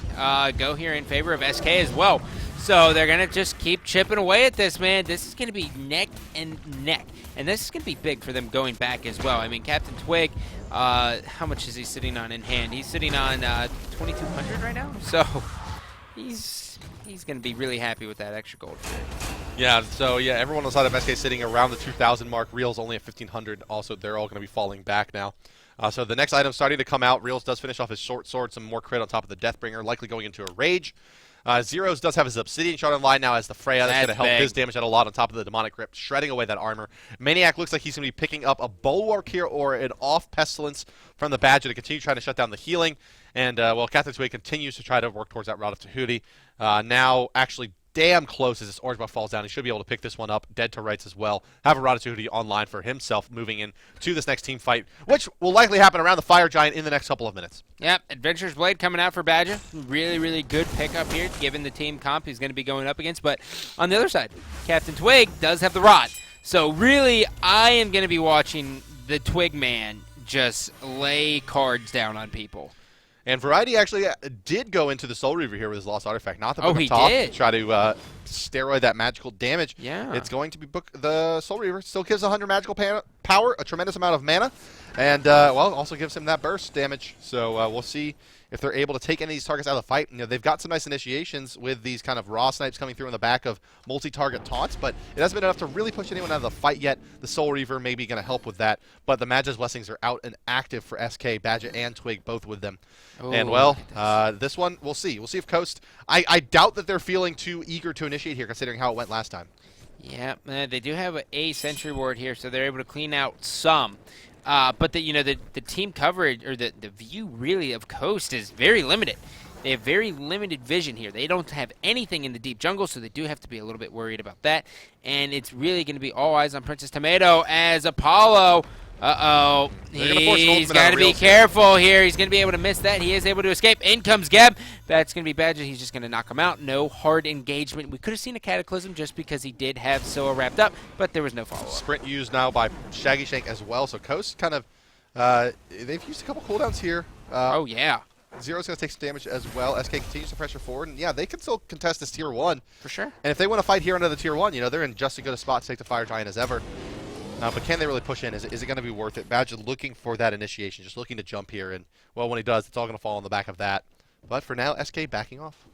go here in favor of SK as well. So they're going to just keep chipping away at this, man. This is going to be neck and neck. And this is going to be big for them going back as well. I mean, Captain Twig, how much is he sitting on in hand? He's sitting on 2,200 right now. So he's going to be really happy with that extra Gold Fury. Yeah, so yeah, everyone on the side of SK sitting around the 2,000 mark. Real's only at 1,500. Also, they're all going to be falling back now. So the next item starting to come out. Reels does finish off his short sword, some more crit on top of the Deathbringer, likely going into a Rage. Zeros does have his Obsidian Shard online now as the Freya. That's going to help big. his damage out a lot on top of the Demonic Grip, shredding away that armor. Maniac looks like he's going to be picking up a Bulwark here or an off Pestilence from the Badger to continue trying to shut down the healing. And, well, Captain Twig continues to try to work towards that route of Tahuti. Now, actually, damn close as this Orange buff falls down. He should be able to pick this one up. Dead to rights as well. Have a Ratatouille online for himself moving in to this next team fight, which will likely happen around the Fire Giant in the next couple of minutes. Yep, Adventurer's Blade coming out for Badger. Really, really good pickup here, given the team comp he's going to be going up against. But on the other side, Captain Twig does have the Rod. So really, I am going to be watching the Twig man just lay cards down on people. And Variety actually did go into the Soul Reaver here with his Lost Artifact. Not the Book of he Top did. to try to steroid that magical damage. Yeah. It's going to be the Soul Reaver. Still gives 100 magical power, a tremendous amount of mana, and, well, also gives him that burst damage. So we'll see if they're able to take any of these targets out of the fight. You know, they've got some nice initiations with these kind of raw snipes coming through in the back of multi-target taunts, but it hasn't been enough to really push anyone out of the fight yet. The Soul Reaver may be going to help with that, but the Magi's Blessings are out and active for SK, Badger, and Twig, both with them. Ooh, and, well, this one, we'll see. We'll see if Coast... I doubt that they're feeling too eager to initiate here, considering how it went last time. Yeah, they do have a Sentry Ward here, so they're able to clean out some. But the team coverage, or the view really of Coast is very limited. They have very limited vision here. They don't have anything in the deep jungle, so they do have to be a little bit worried about that. And it's really going to be all eyes on Princess Tomato as Apollo. Uh-oh. He's got to be careful here. He's going to be able to miss that. He is able to escape. In comes Geb. That's going to be Badger. He's just going to knock him out. No hard engagement. We could have seen a Cataclysm just because he did have Soa wrapped up, but there was no follow-up. Sprint used now by Shaggy Shank as well. So Coast kind of, they've used a couple cooldowns here. Oh, yeah. Zero's going to take some damage as well. SK continues to pressure forward. And, yeah, they can still contest this Tier 1. For sure. And if they want to fight here under the Tier 1, you know, they're in just as good a spot to take the Fire Giant as ever. But can they really push in? Is it going to be worth it? Badger looking for that initiation, just looking to jump here. And, well, when he does, it's all going to fall on the back of that. But for now, SK backing off.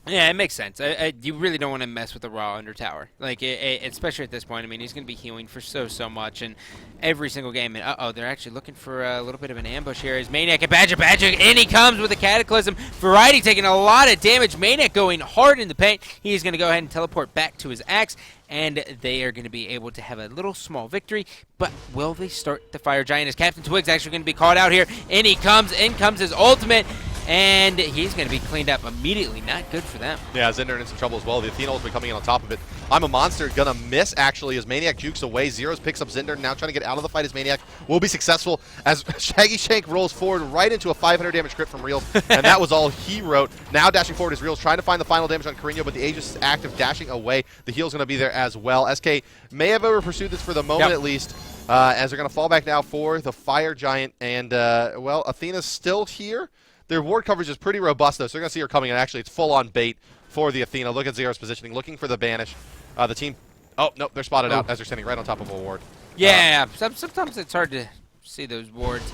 Yeah, it makes sense. You really don't want to mess with the Raw under tower, like especially at this point. I mean, he's going to be healing for so much, and every single game. And they're actually looking for a little bit of an ambush here. As Maniac and Badger, and he comes with a Cataclysm. Variety taking a lot of damage. Maniac going hard in the paint. He's going to go ahead and teleport back to his axe, and they are going to be able to have a little small victory. But will they start the Fire Giant? As Captain Twig's actually going to be caught out here, and he comes. In comes his ultimate. And he's going to be cleaned up immediately. Not good for them. Yeah, Zinder in some trouble as well. The Athena ultimate coming in on top of it. I'm a Monster going to miss, actually, as Maniac jukes away. Zeros picks up Zinder, now trying to get out of the fight as Maniac will be successful as Shaggy Shank rolls forward right into a 500 damage crit from Reels, and that was all he wrote. Now dashing forward is Reels, trying to find the final damage on Carino, but the Aegis is active, dashing away. The heal's going to be there as well. SK may have over pursued this for the moment at least, as they're going to fall back now for the Fire Giant, and, well, Athena's still here. Their ward coverage is pretty robust, though, so you're going to see her coming in. Actually, it's full-on bait for the Athena. Look at Zero's positioning, looking for the banish. The team... Oh, no, they're spotted out as they're standing right on top of a ward. Yeah, sometimes it's hard to see those wards.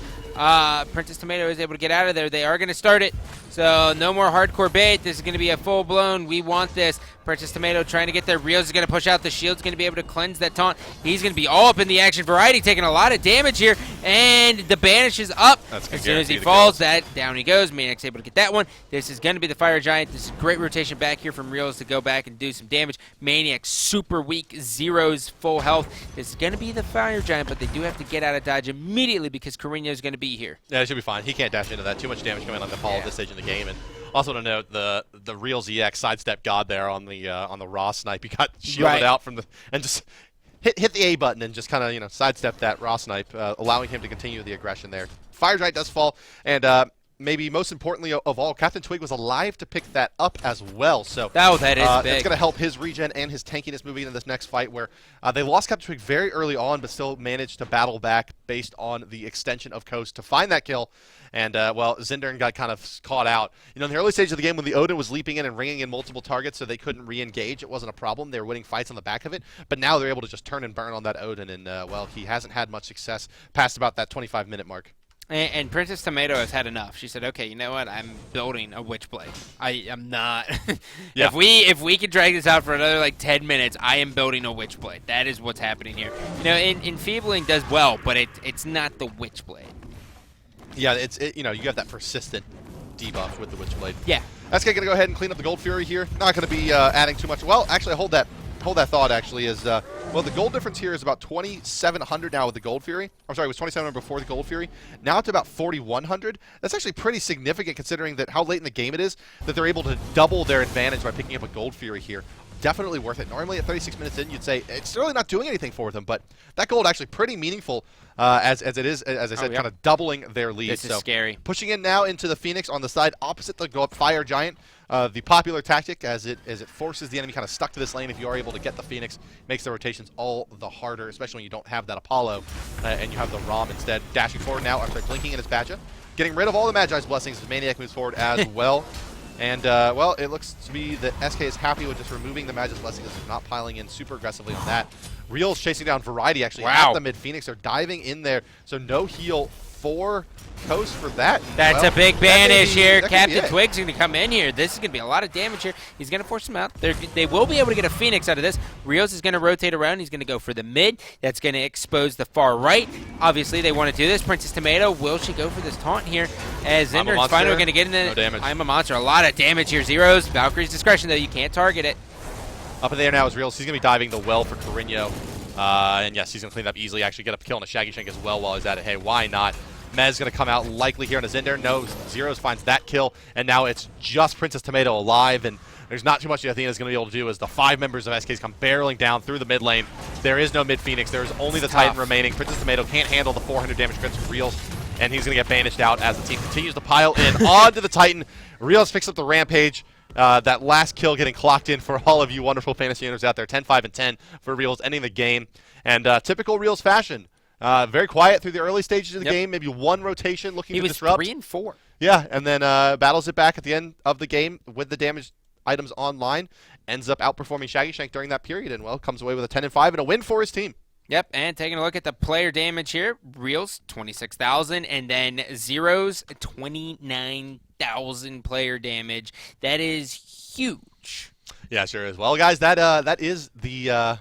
Princess Tomato is able to get out of there. They are going to start it, so no more hardcore bait. This is going to be a full-blown, we want this. Princess Tomato trying to get there. Rios is going to push out. The shield's going to be able to cleanse that taunt. He's going to be all up in the action. Variety taking a lot of damage here, and the banish is up. As soon as he falls, down he goes. Maniac's able to get that one. This is going to be the Fire Giant. This is great rotation back here from Rios to go back and do some damage. Maniac super weak. Zero's full health. This is going to be the Fire Giant, but they do have to get out of dodge immediately because Carino is going to be here. Yeah, it should be fine. He can't dash into that. Too much damage coming on the fall at this stage in the game. And also to note, the real ZX sidestep god there on the raw snipe. He got shielded out from the and just hit the A button and just kind of sidestep that raw snipe, allowing him to continue the aggression there. Fire Giant does fall, and maybe most importantly of all, Captain Twig was alive to pick that up as well. So that is big. That's going to help his regen and his tankiness moving into this next fight, where they lost Captain Twig very early on, but still managed to battle back based on the extension of Coast to find that kill. And, well, Zindern got kind of caught out. In the early stage of the game when the Odin was leaping in and ringing in multiple targets so they couldn't re-engage, it wasn't a problem. They were winning fights on the back of it. But now they're able to just turn and burn on that Odin, and, well, he hasn't had much success past about that 25-minute mark. And Princess Tomato has had enough. She said, "Okay, you know what? I'm building a Witchblade. I'm not. Yeah. If we could drag this out for another like 10 minutes, I am building a Witchblade. That is what's happening here. Enfeebling does well, but it's not the Witchblade. Yeah, you have that persistent debuff with the Witchblade. Yeah. SK going to go ahead and clean up the Gold Fury here. Not going to be adding too much. Well, actually, hold that thought, actually, is, well, the gold difference here is about 2,700 now with the Gold Fury. I'm sorry, it was 2,700 before the Gold Fury. Now it's about 4,100. That's actually pretty significant considering that how late in the game it is that they're able to double their advantage by picking up a Gold Fury here. Definitely worth it. Normally at 36 minutes in, you'd say it's really not doing anything for them, but that gold actually pretty meaningful as it is, as I said, kind of doubling their lead. This is scary. Pushing in now into the Phoenix on the side opposite the Fire Giant. The popular tactic as it forces the enemy kind of stuck to this lane. If you are able to get the Phoenix, makes the rotations all the harder, especially when you don't have that Apollo and you have the Rom instead. Dashing forward now after blinking in his Badger. Getting rid of all the Magi's blessings as Maniac moves forward as well. And, well, it looks to be that SK is happy with just removing the Magi's blessings, not piling in super aggressively on that. Real's chasing down Variety, actually, at the mid-Phoenix. They're diving in there, so no heal for Coast for that. That's a big banish here. Captain Twig's going to come in here. This is going to be a lot of damage here. He's going to force him out. They will be able to get a Phoenix out of this. Rios is going to rotate around. He's going to go for the mid. That's going to expose the far right. Obviously, they want to do this. Princess Tomato, will she go for this taunt here? As Zinder is finally going to get in there. No damage. I'm a monster. A lot of damage here. Zeros. Valkyrie's discretion, though. You can't target it. Up in the air now is Rios. He's going to be diving the well for Carino. And yes, he's going to clean it up easily. Actually get a kill on a Shaggy Shank as well while he's at it. Hey, why not? Mez going to come out likely here on a Zinder. No, Zeros finds that kill, and now it's just Princess Tomato alive, and there's not too much that Athena's going to be able to do as the 5 members of SK's come barreling down through the mid lane. There is no mid-Phoenix. There is only the Titan remaining. Princess Tomato can't handle the 400 damage crits from Reels, and he's going to get banished out as the team continues to pile in onto the Titan. Reels picks up the Rampage. That last kill getting clocked in for all of you wonderful fantasy owners out there. 10, 5, and 10 for Reels ending the game. And typical Reels fashion. Very quiet through the early stages of the game. Maybe one rotation looking to disrupt. He was 3 and 4. Yeah, and then battles it back at the end of the game with the damage items online. Ends up outperforming Shaggy Shank during that period, and well, comes away with a 10 and 5 and a win for his team. Yep, and taking a look at the player damage here, Reels 26,000, and then Zeros 29,000 player damage. That is huge. Yeah, sure is. Well, guys, that is the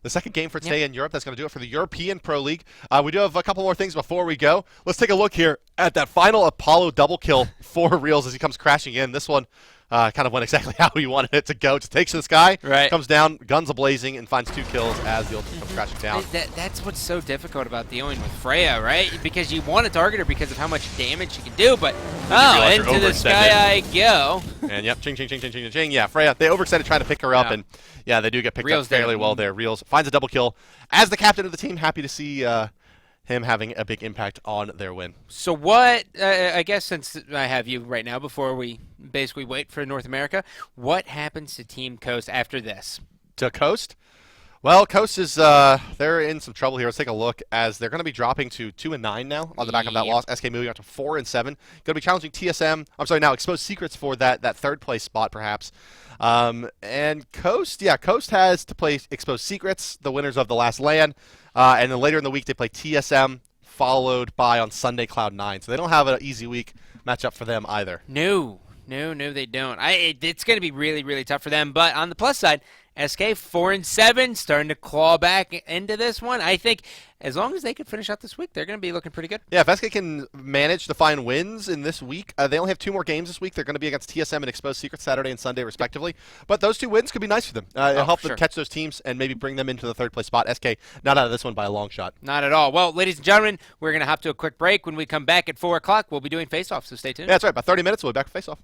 second game for today in Europe. That's going to do it for the European Pro League. We do have a couple more things before we go. Let's take a look here at that final Apollo double kill for Reels as he comes crashing in. This one kind of went exactly how he wanted it to go. Just takes to the sky, comes down, guns a-blazing, and finds 2 kills as the ultimate comes crashing down. That's what's so difficult about dealing with Freya, right? Because you want to target her because of how much damage she can do, but into the sky I go. And yep, ching, ching, ching, ching, ching, ching. Yeah, Freya, they overextended trying to pick her up, and yeah, they do get picked up fairly well there. Reels finds a double kill. As the captain of the team, happy to see him having a big impact on their win. So what, I guess since I have you right now before we basically wait for North America, what happens to Team Coast after this? To Coast? Well, Coast is, they're in some trouble here. Let's take a look as they're going to be dropping to 2 and 9 now on the back of that loss. SK moving up to 4 and 7. Going to be challenging TSM. I'm sorry, now Exposed Secrets for that 3rd place spot perhaps. And Coast, Coast has to play Exposed Secrets, the winners of the last LAN. And then later in the week they play TSM, followed by on Sunday Cloud9. So they don't have an easy week matchup for them either. No, they don't. It's going to be really, really tough for them. But on the plus side, SK 4 and 7, starting to claw back into this one. I think as long as they can finish out this week, they're going to be looking pretty good. Yeah, if SK can manage to find wins in this week, they only have 2 more games this week. They're going to be against TSM and Exposed Secrets Saturday and Sunday, respectively. But those 2 wins could be nice for them. It'll help them catch those teams and maybe bring them into the 3rd place spot. SK not out of this one by a long shot. Not at all. Well, ladies and gentlemen, we're going to hop to a quick break. When we come back at 4 o'clock, we'll be doing face-off, so stay tuned. Yeah, that's right. About 30 minutes, we'll be back for face-off.